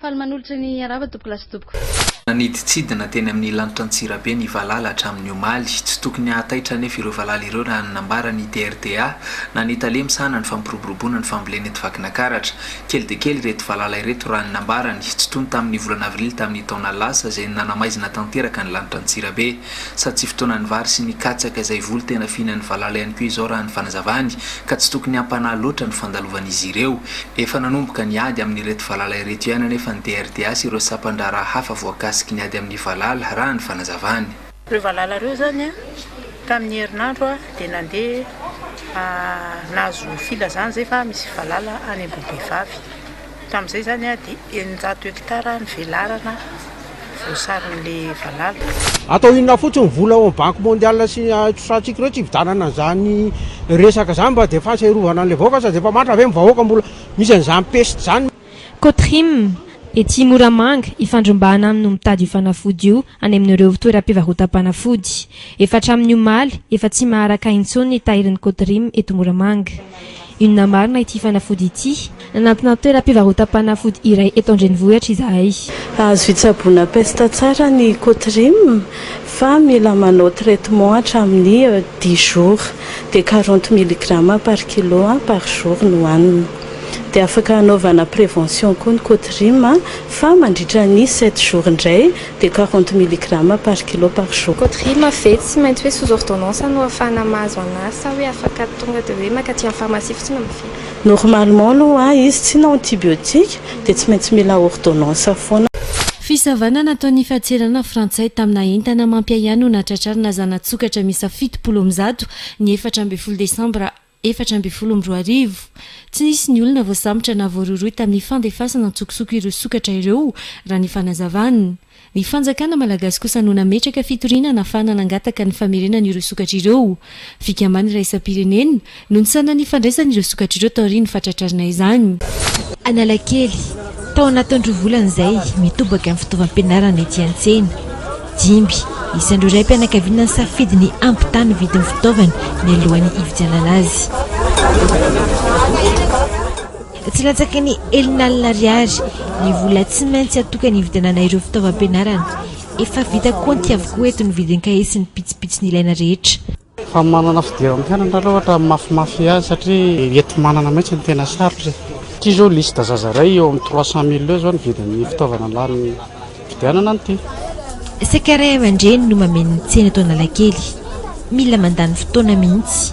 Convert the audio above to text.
faly manolotra ny arava tompoko lasa tompoko naniditsidina teny amin'ny lanitra Antsirabe ny valala hatramin'ny omaly tsy tokony hataitra nefa ireo valala ireo raha nanambara ny DRDA na ny talemsana ny fampiroboroboana ny fambolena eto Vakinakaratra kely de kely ireto valala ireto raha nanambarany tsy tony tamin'ny volana avrily tamin'ny taona lasa izay nanamaizina tanteraka ny lanitra Antsirabe sady tsy fotoanany vary sy ny katsaka izay voly tena fihinan'ny valala ihany koa izao raha ny fanazavany ka tsy tokony hampanahy loatra ny fandalovan'izy ireo efa nanomboka ny ady amin'ny ireto valala ireto ihany nefa ny DRDA sy ireo sapan-draharaha hafa voakasiky ny ady amin'ny valala raha ny fanazavany ireo valala ireo zany tamin'ny herinandro dia nandeha nazo filazana zay fa misy valala any Ambobevavy tamin'izay zany dia 900 hektara ny velarana voasarin'le valala atao inona fotsiny vola ao banque mondiale sy tsosatsika ireo tsy vidanana zany resaka zany mba dia fa serovana an'le vahoaka sady efa matra ave mivahoaka mbola misy an'izany pesty zany Kotrim ety Moramanga ifandrombahana amin'ny mitady io fanafody io any amin'ireo toeram-pivarotam-panafody efa hatramin'ny omaly efa tsy maharaka intsony ny tahirin'ny Kotrim eto Moramanga inona marina ity fanafody ity nanampina toeram-pivarotam-panafody iray eto Andrenivohitra izahay azo hitsaboana pesta tsara ny Kotrim fa mila manao traitement hatramin'ny 10 jours dia 40 mg par kilo par jour no hohanina dia afaka hanaovana prévention koa ny Kotrim fa mandritra ny 7 jours indray dia 40 mg par kilo par jour. Kotrim fety tsy maintsy hoe sous ordonnance no afahana mahazo anazy sa hoe afaka tonga dia hoe makaty amin'ny pharmacie fotsiny mifehy. Normalement aloha izy tsy na antibiotique dia tsy maintsy mila ordonnance foana. Fisavana nataon'ny fahatserana frantsay tamina entana mampiayana no natratrarina zanatsokatra misa 70 ny 14 Desambra 2024 tsy nisy ny olona voasambotra na voaroroy tamin'ny fandefasana ntsokosoko ireo sokatra ireo raha ny fanazavany ny fanjakana malagasy kosa no nametraka fitorinana ahafahana nangataka ny famerenana ireo sokatra ireo fikamban'ny raisam-pirenena no nisana ny fandraisana ireo sokatra ireo tao aorian'ny fahatratrarina izany Analakely tao anatin'ny volana izay mitobaka amin'ny fitaovam-pianarana ety an-tsena Jimby isan'ireo iray mpianakaviana ny safidy ny ampitany vidin'ny fitaovany ny alohan'ny hividianana azy tsy latsaka ny elinalina ariary ny vola tsy maintsy atokany hividianana ireo fitaovam-pianarana efa vita koa ny tiavoko eto ny vidin'ny kahie sy ny pitsipitsy ny ilaina rehetra fa manana fidiran'ny mpianatra aloha ohatra mafimafy azy satria eto manana mihitsy ny tena sarotra ity zao lista zazaray eo amin'ny 300 000 eo zao ny vidin'ny fitaovana lany vidianana an'ity Sakaray aman-dreny no mameno ny tsena eto Analakely mila mandany fotoana mihitsy